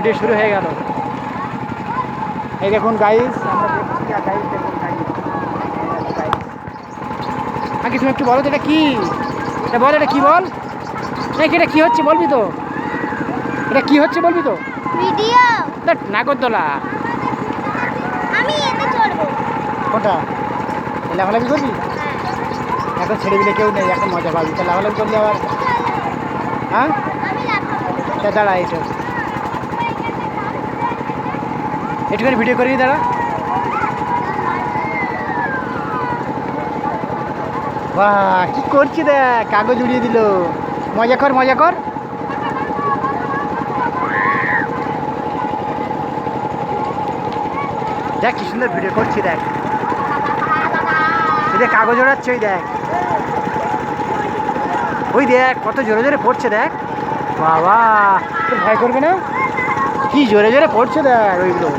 Video শুরু হয়ে গেল। এই দেখুন গাইস, আমরা দেখছি আর গাইস দেখুন গাইস। আগে তুমি একটু বলো তো এটা কি? এটা বল, এটা কি বল? এটা কি হচ্ছে বলবি তো? এটা কি হচ্ছে বলবি তো? ভিডিও। নাগরদোলা। আমি এতে চড়বো। কোনটা? লাফালাফি করবি? এখন ছেড়ে দিলে কেউ নেই, এখন মজা পাবি। তা লাফালাফি করবি আবার? হ্যাঁ, আমি লাফাবো। দাঁড়া এটা একটুখানি ভিডিও করিয়ে দাঁড়া। বাহ, কি করছি দেখ, কাগজ উড়িয়ে দিল। মজা কর, মজা কর। দেখ কি সুন্দর ভিডিও করছি, দেখ দেখ কাগজ ওড়াচ্ছে, ওই দেখ, ওই দেখ কত জোরে জোরে পড়ছে দেখ। বাবা, তোর ভয় করবে না? কি জোরে জোরে পড়ছে দেখ ওইগুলো।